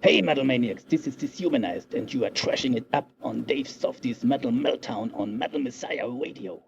Hey Metal Maniacs, this is Dishumanized and you are trashing it up on Dave Softee's Metal Meltdown on Metal Messiah Radio.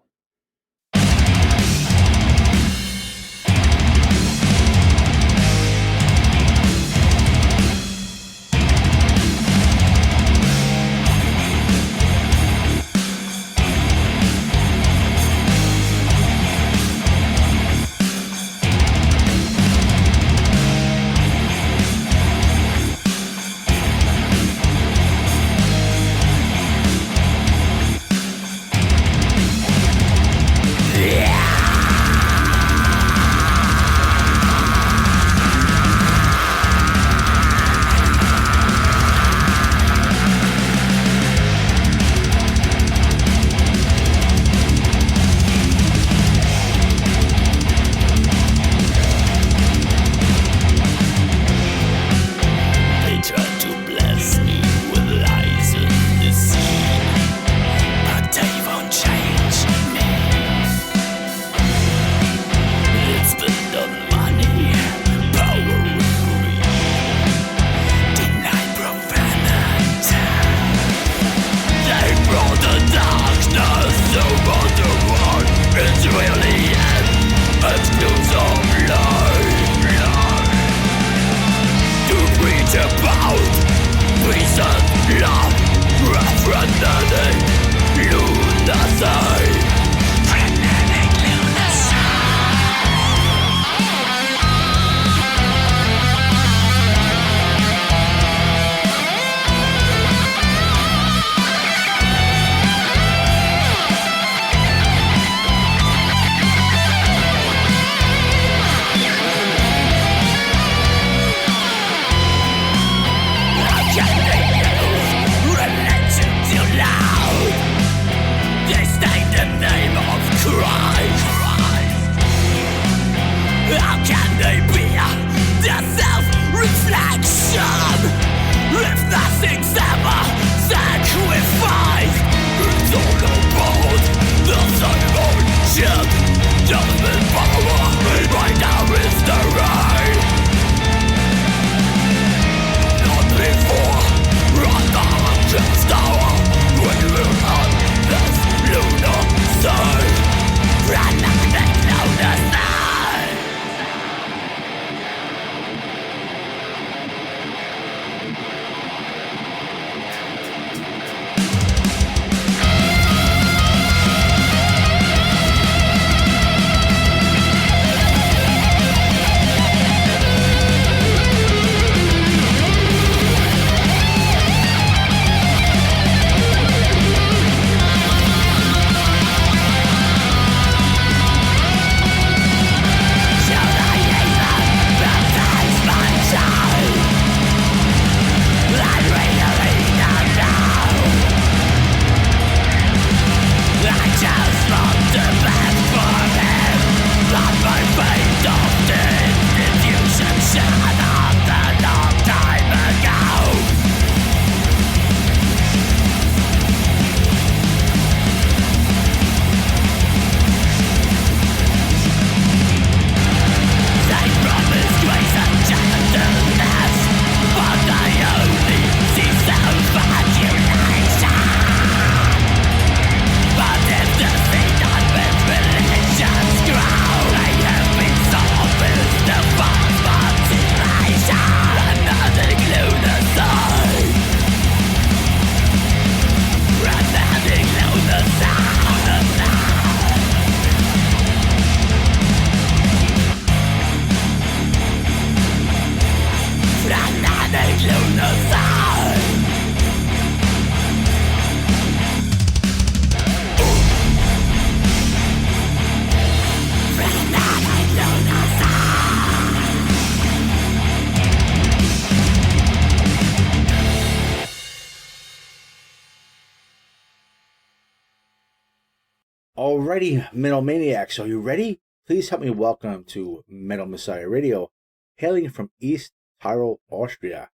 Alrighty, Metal Maniacs, are you ready? Please help me welcome to Metal Messiah Radio, hailing from East Tyrol, Austria,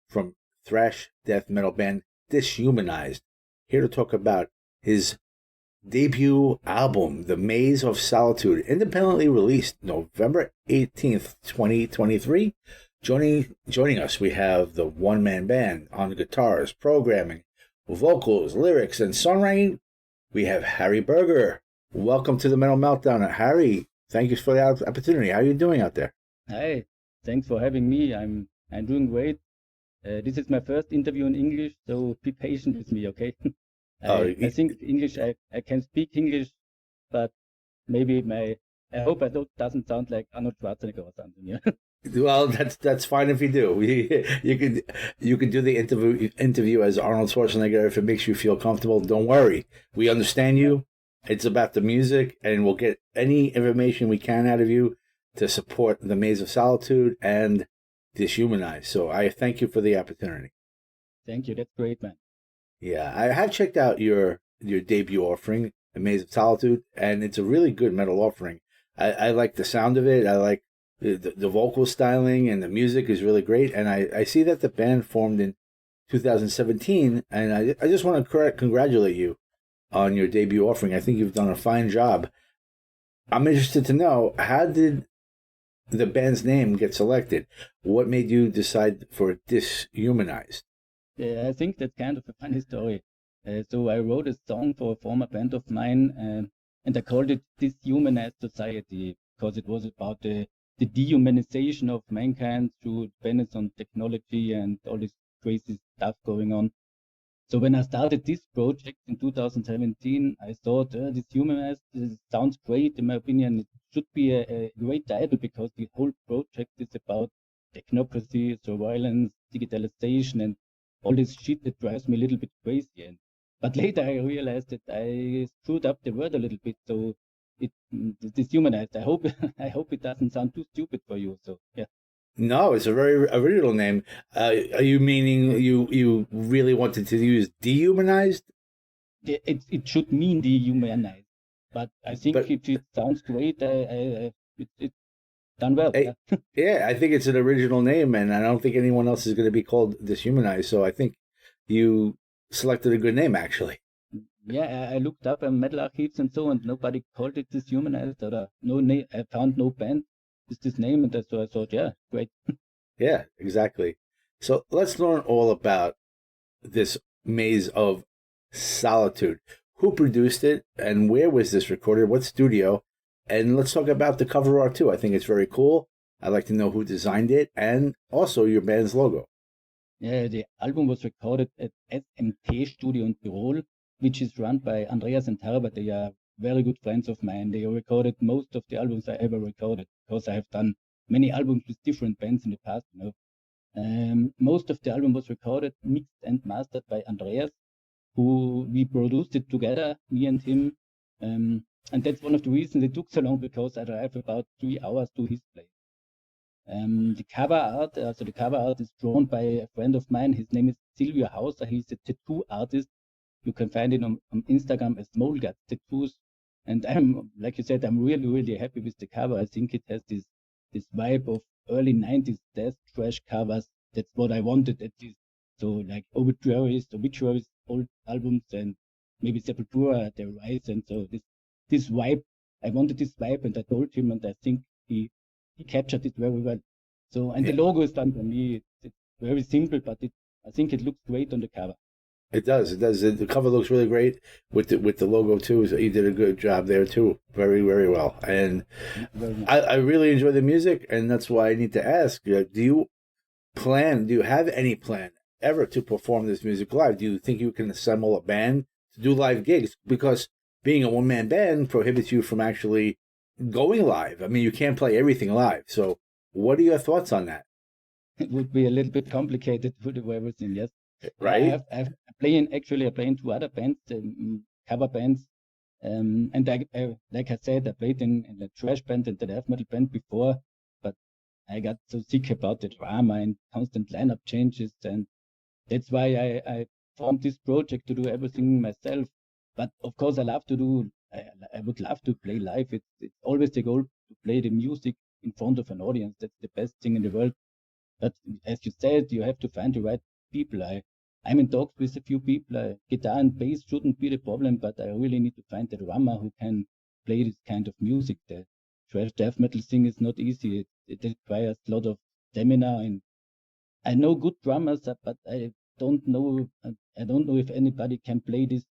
from thrash death metal band Dishumanized, here to talk about his debut album, The Maze of Solitude, independently released November 18th, 2023, Joining us, we have the one-man band on guitars, programming, vocals, lyrics, and songwriting. We have Harry Berger. Welcome to the Metal Meltdown. Harry, thank you for the opportunity. How are you doing out there? Hi, thanks for having me. I'm doing great. This is my first interview in English, so be patient with me, okay? I think English, I can speak English, but maybe I hope I doesn't sound like Arnold Schwarzenegger or something, yeah? Well, that's fine if you do. You can do the interview as Arnold Schwarzenegger if it makes you feel comfortable. Don't worry, we understand you. It's about the music, and we'll get any information we can out of you to support the Maze of Solitude and Dishumanized. So I thank you for the opportunity. Thank you. That's great, man. Yeah, I have checked out your debut offering, the Maze of Solitude, and it's a really good metal offering. I like the sound of it. I like the vocal styling, and the music is really great. And I see that the band formed in 2017, and I just want to congratulate you on your debut offering. I think you've done a fine job. I'm interested to know, how did the band's name get selected? What made you decide for Dishumanized? Yeah, I think that's kind of a funny story. So I wrote a song for a former band of mine, and I called it Dishumanized Society because it was about the dehumanization of mankind through dependence on technology and all this crazy stuff going on. So when I started this project in 2017, I thought Dishumanized sounds great. In my opinion, it should be a great title because the whole project is about technocracy, surveillance, digitalization, and all this shit that drives me a little bit crazy. But later I realized that I screwed up the word a little bit. So it Dishumanized. I hope I hope it doesn't sound too stupid for you. So yeah. No, it's a very original name. Are you meaning you really wanted to use dehumanized? It should mean dehumanized, but I think if it sounds great, it's done well. Yeah, I think it's an original name, and I don't think anyone else is going to be called Dishumanized. So I think you selected a good name, actually. Yeah, I looked up metal archives and so, and nobody called it Dishumanized. Or no name. I found no band with this name, and so I thought, yeah, great. Yeah, exactly. So let's learn all about this Maze of Solitude. Who produced it, and where was this recorded? What studio? And let's talk about the cover art too. I think it's very cool. I'd like to know who designed it, and also your band's logo. Yeah, the album was recorded at SMT Studio in Tyrol, which is run by Andreas and Harald. They are very good friends of mine. They recorded most of the albums I ever recorded because I have done many albums with different bands in the past. Most of the album was recorded, mixed and mastered by Andreas, who we produced it together, me and him. And that's one of the reasons it took so long, because I drive about 3 hours to his place. The cover art is drawn by a friend of mine. His name is Silvio Hauser. He's a tattoo artist. You can find it on Instagram as Molgat Tattoos. And I'm, like you said, I'm really, really happy with the cover. I think it has this vibe of early 90s death thrash covers. That's what I wanted at least. So like obituaries, old albums, and maybe Sepultura, The Rise. And so this vibe, I wanted this vibe, and I told him, and I think he captured it very well. So, and the logo is done for me. It's very simple, but I think it looks great on the cover. It does. The cover looks really great with the logo too. So you did a good job there too. Very, very well. And I really enjoy the music, and that's why I need to ask: do you have any plan ever to perform this music live? Do you think you can assemble a band to do live gigs? Because being a one-man band prohibits you from actually going live. I mean, you can't play everything live. So what are your thoughts on that? It would be a little bit complicated to do everything, yes. Right? I play in 2 other bands, cover bands. And like I said, I played in the thrash band and the death metal band before, but I got so sick about the drama and constant lineup changes. And that's why I formed this project to do everything myself. But of course, I would love to play live. It's always the goal to play the music in front of an audience. That's the best thing in the world. But as you said, you have to find the right people. I'm in talks with a few people. Guitar and bass shouldn't be the problem, but I really need to find the drummer who can play this kind of music. The thrash death metal thing is not easy. It requires a lot of stamina, and I know good drummers, but I don't know if anybody can play this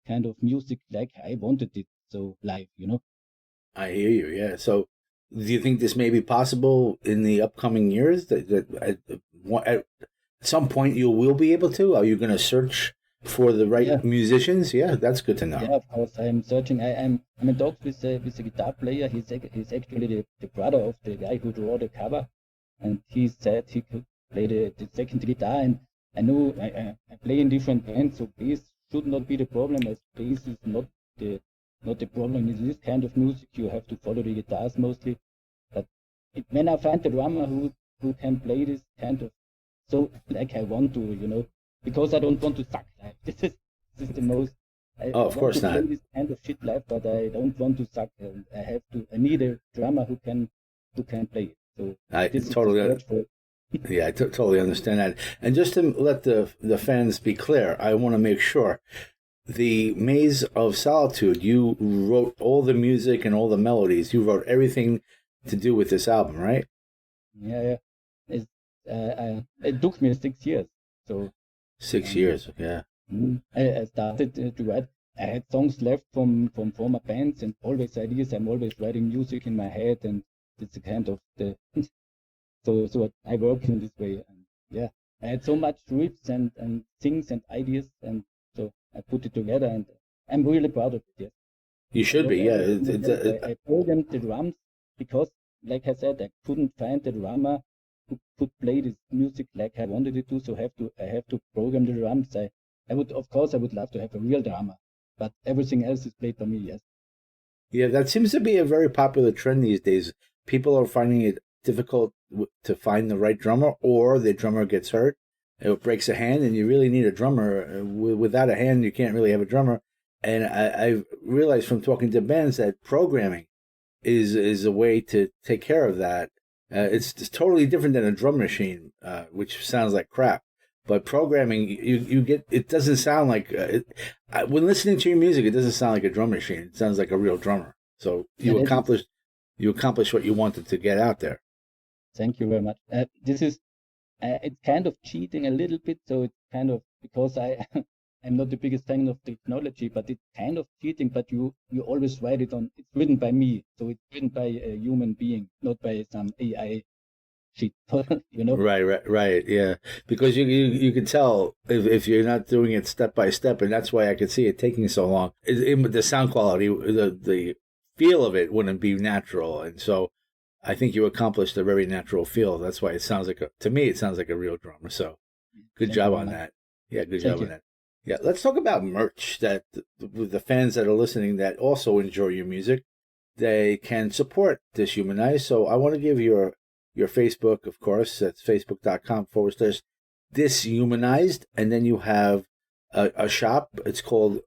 kind of music like I wanted it, so live, I hear you. Yeah. So, do you think this may be possible in the upcoming years? That at some point you will be able to? Are you going to search for the right Yeah. musicians? Yeah, that's good to know. Yeah, of course. I'm searching. I'm in talks with a guitar player. He's actually the brother of the guy who drew the cover, and he said he could play the second guitar. And I know I play in different bands, so bass should not be the problem. As bass is not the problem in this kind of music. You have to follow the guitars mostly. But when I find the drummer who can play this kind of so like I want to, because I don't want to suck live. This is the most. Oh, of course not. I play this kind of shit live, but I don't want to suck. I need a drummer who can play it. So I this is totally. the search for it. Yeah, I totally understand that. And just to let the fans be clear, I want to make sure the Maze of Solitude, you wrote all the music and all the melodies. You wrote everything to do with this album, right? Yeah. It took me 6 years. So 6 years, yeah. I started to write. I had songs left from former bands and always ideas. I'm always writing music in my head, and it's a kind of the. So I work in this way, and yeah, I had so much riffs and things and ideas, and so I put it together, and I'm really proud of it. Yes, You should be, yeah. I programmed the drums because, like I said, I couldn't find the drummer who could play this music like I wanted it to. So I have to program the drums. I would love to have a real drummer, but everything else is played by me. Yes. Yeah, that seems to be a very popular trend these days. People are finding it difficult to find the right drummer, or the drummer gets hurt, it breaks a hand, and you really need a drummer. Without a hand, you can't really have a drummer. And I realized from talking to bands that programming is a way to take care of that. It's totally different than a drum machine, which sounds like crap. But programming, you get, it doesn't sound like, when listening to your music, it doesn't sound like a drum machine. It sounds like a real drummer. So you accomplish what you wanted to get out there. Thank you very much. This is, it's kind of cheating a little bit. So it's kind of, because I'm not the biggest fan of technology, but it's kind of cheating, but you always write it on, it's written by me. So it's written by a human being, not by some AI shit, Right. Yeah. Because you can tell if you're not doing it step by step, and that's why I could see it taking so long. The sound quality, the feel of it wouldn't be natural. And so I think you accomplished a very natural feel. That's why it sounds like to me, it sounds like a real drummer. So good job on that. Yeah, good job on that. Yeah, let's talk about merch that with the fans that are listening that also enjoy your music, they can support Dishumanized. So I want to give your Facebook, of course. That's facebook.com/Dishumanized. And then you have a shop. It's called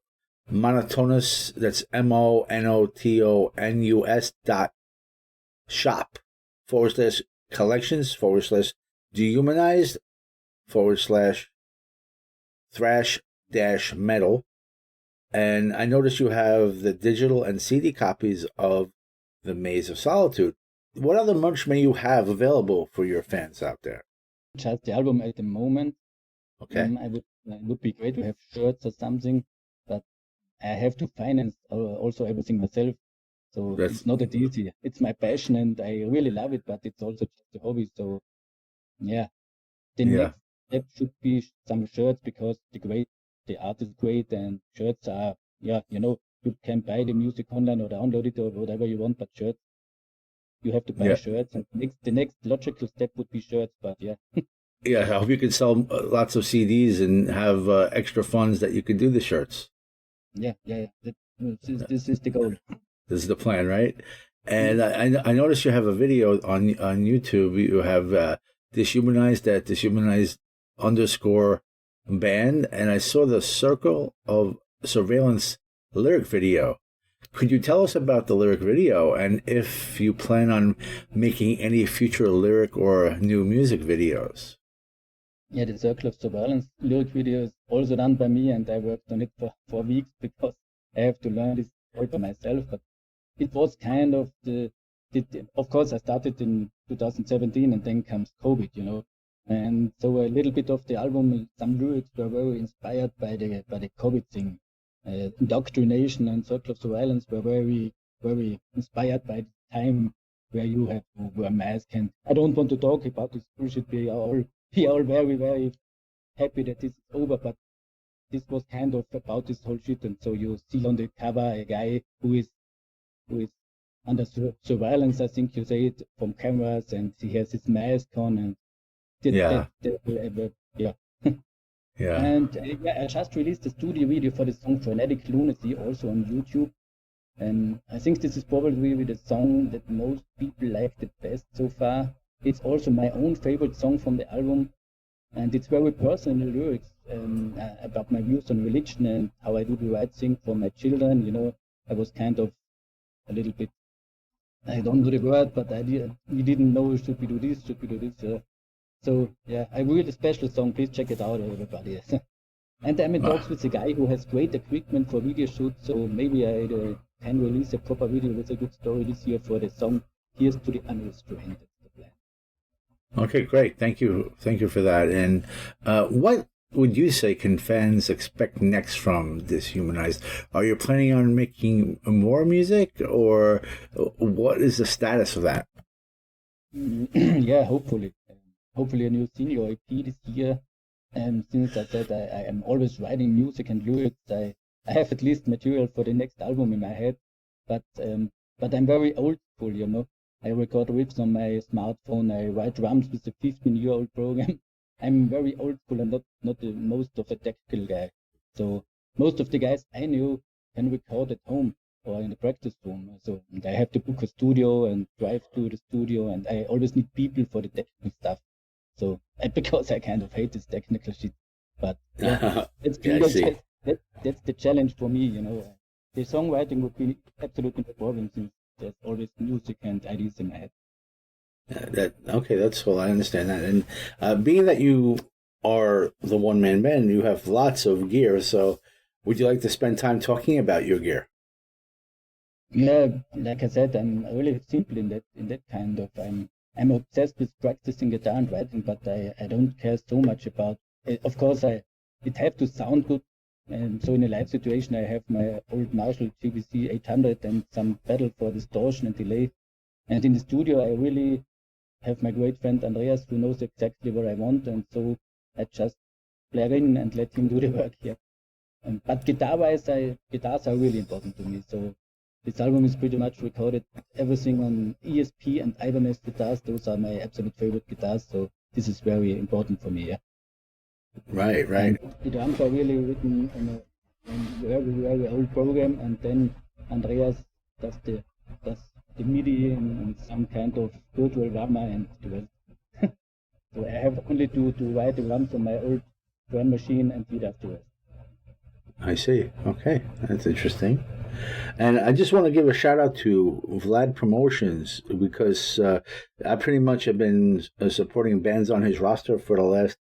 Monotonous. That's MONOTONOUS.shop/collections/Thrash-metal. And I noticed you have the digital and CD copies of the Maze of Solitude. What other merch may you have available for your fans out there? Just the album at the moment. Okay. It would be great to have shirts or something, but I have to finance also everything myself. So it's not that easy. It's my passion and I really love it, but it's also just a hobby. So yeah, next step should be some shirts, because the art is great, and shirts are, you can buy the music online or download it or whatever you want, but shirts, you have to buy shirts, and the next logical step would be shirts, but yeah. Yeah, I hope you can sell lots of CDs and have extra funds that you can do the shirts. Yeah. This is the goal. This is the plan, right? And I noticed you have a video on YouTube. You have Dishumanized at Dishumanized_band, and I saw the Circle of Surveillance lyric video. Could you tell us about the lyric video, and if you plan on making any future lyric or new music videos? Yeah, the Circle of Surveillance lyric video is also done by me, and I worked on it for weeks because I have to learn this all by myself. But it was kind of the of course, I started in 2017, and then comes COVID, and so a little bit of the album, some lyrics were very inspired by the COVID thing. Indoctrination and circle of surveillance were very, very inspired by the time where you have to wear mask. And I don't want to talk about this bullshit. We are all very, very happy that this is over, but this was kind of about this whole shit. And so you see on the cover a guy who is under surveillance, I think you say it, from cameras, and he has his mask on, and Yeah. And I just released a studio video for the song Frenetic Lunacy, also on YouTube. And I think this is probably the song that most people like the best so far. It's also my own favorite song from the album, and it's very personal lyrics about my views on religion and how I do the right thing for my children. I was kind of a little bit, I don't know the word, but we didn't know, should we do this, should we do this. So yeah, I really a special song. Please check it out, everybody. And I'm in talks with a guy who has great equipment for video shoots, so maybe I can release a proper video with a good story this year for the song Here's to the Unrestrained. That's the plan. Okay, great. Thank you for that. And what would you say can fans expect next from Dishumanized? Are you planning on making more music, or what is the status of that? Yeah, hopefully a new single EP this year. And since I said I am always writing music and lyrics, I have at least material for the next album in my head. But I'm very old school, I record riffs on my smartphone. I write drums with a 15-year-old program. I'm very old school and not the most of a technical guy. So most of the guys I knew can record at home or in the practice room. So I have to book a studio and drive to the studio, and I always need people for the technical stuff. So because I kind of hate this technical shit, but yeah, that's the challenge for me. The songwriting would be absolutely no problem, since there's always music and ideas in my head. That's all. I understand that. And being that you are the one-man band, you have lots of gear. So, would you like to spend time talking about your gear? Yeah, like I said, I'm really simple in that kind of. I'm obsessed with practicing guitar and writing, but I don't care so much about. Of course, it have to sound good, and so in a live situation, I have my old Marshall GBC 800 and some pedal for distortion and delay. And in the studio, I really have my great friend Andreas, who knows exactly what I want, and so I just play in and let him do the work here. But guitar-wise, guitars are really important to me. So this album is pretty much recorded everything on ESP and Ibanez guitars. Those are my absolute favorite guitars, so this is very important for me. Yeah. Right. And the drums are really written in a very, very old program, and then Andreas does the MIDI and some kind of virtual drummer and the rest. So I have only to write the drums on my old drum machine, and he does the rest. I see. Okay, that's interesting. And I just want to give a shout out to Vlad Promotions, because I pretty much have been supporting bands on his roster for the last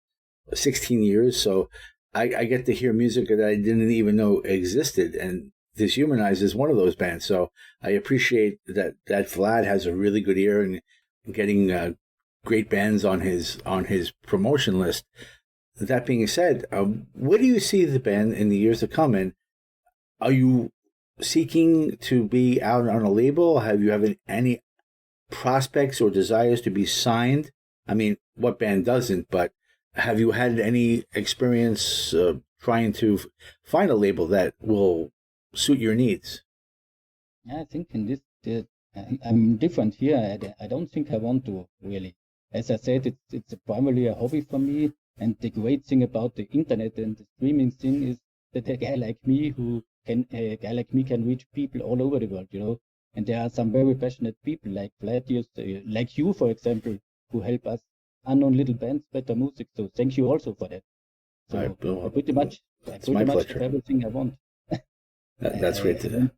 16 years. So I get to hear music that I didn't even know existed. And Dishumanized is one of those bands. So I appreciate that Vlad has a really good ear and getting great bands on his promotion list. That being said, where do you see the band in the years to come? And are you seeking to be out on a label? Have you any prospects or desires to be signed? I mean, what band doesn't? But have you had any experience trying to find a label that will suit your needs? Yeah, I think in this, I'm different here. I don't think I want to, really. As I said, it's primarily a hobby for me. And the great thing about the internet and the streaming thing is that a guy like me can reach people all over the world, And there are some very passionate people like Vladius, like you, for example, who help us unknown little bands better music. So thank you also for that. So I pretty much have everything I want. That's great to hear.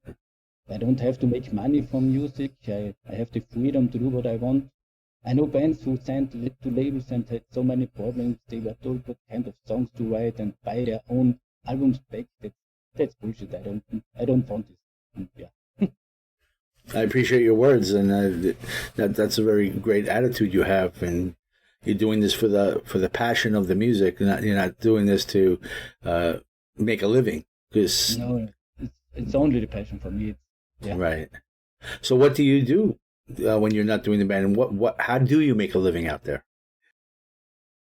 I don't have to make money from music. I have the freedom to do what I want. I know bands who signed to labels and had so many problems. They were told what kind of songs to write and buy their own albums back. That's bullshit. I don't want this. Yeah. I appreciate your words, and that's a very great attitude you have, and you're doing this for the passion of the music. You're not doing this to make a living. No, it's only the passion for me. Right. So, what do you do when you're not doing the band, and how do you make a living out there?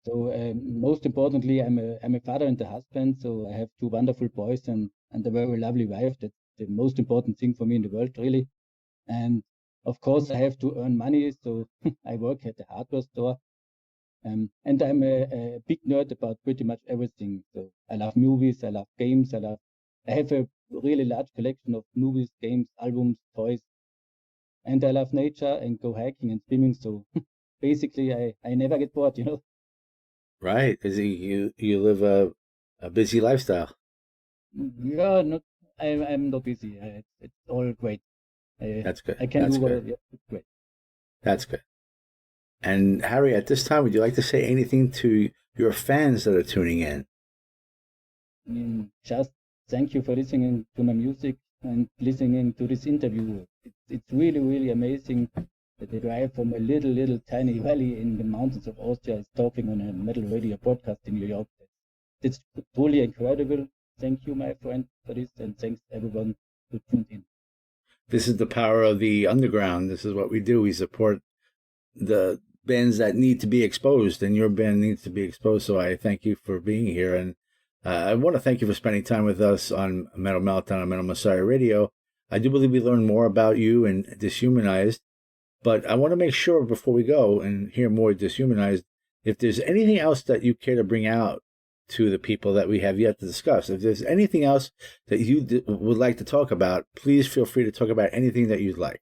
So most importantly, I'm a father and a husband. So I have two wonderful boys and a very lovely wife. That's the most important thing for me in the world, really. And of course, I have to earn money. So I work at a hardware store. And I'm a big nerd about pretty much everything. So I love movies, I love games, I have a really large collection of movies, games, albums, toys. And I love nature and go hiking and swimming. So basically, I never get bored, you know. Right, because you live a busy lifestyle. Yeah, I'm not busy. It's all great. That's good. I can That's do what. good. Yeah, it's great. That's good. And Harry, at this time, would you like to say anything to your fans that are tuning in? Just thank you for listening to my music and listening to this interview. It's really, really amazing that the guy from a little tiny valley in the mountains of Austria is talking on a metal radio podcast in New York. It's truly incredible. Thank you, my friend, for this, and thanks everyone who tuned in. This is the power of the underground. This is what we do. We support the bands that need to be exposed, and your band needs to be exposed. So I thank you for being here, and I want to thank you for spending time with us on Metal Meltdown and Metal Messiah Radio. I do believe we learned more about you and Dishumanized, but I want to make sure before we go and hear more Dishumanized, if there's anything else that you care to bring out to the people that we have yet to discuss. If there's anything else that you would like to talk about, please feel free to talk about anything that you'd like.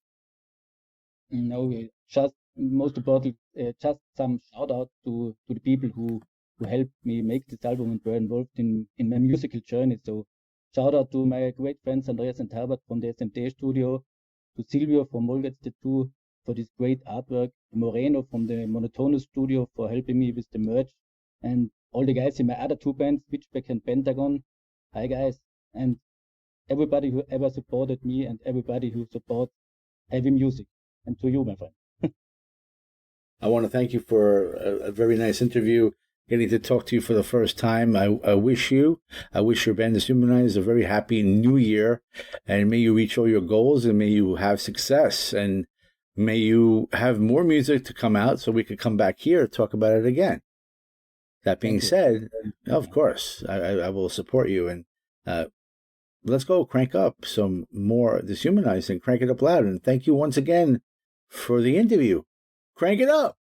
No, just most important, just some shout out to the people who helped me make this album and were involved in my musical journey. So shout out to my great friends Andreas and Harald from the SMT studio, to Silvio from Molgats Tattoo for this great artwork, Moreno from the Monotonous studio for helping me with the merch, and all the guys in my other two bands, Switchback and Pentagon. Hi guys, and everybody who ever supported me and everybody who supports heavy music. And to you, my friend. I want to thank you for a very nice interview, getting to talk to you for the first time. I wish your band, Dishumanized, a very happy new year, and may you reach all your goals, and may you have success, and may you have more music to come out so we could come back here and talk about it again. That being said, of course, I will support you, and let's go crank up some more Dishumanized and crank it up loud. And thank you once again for the interview. Crank it up.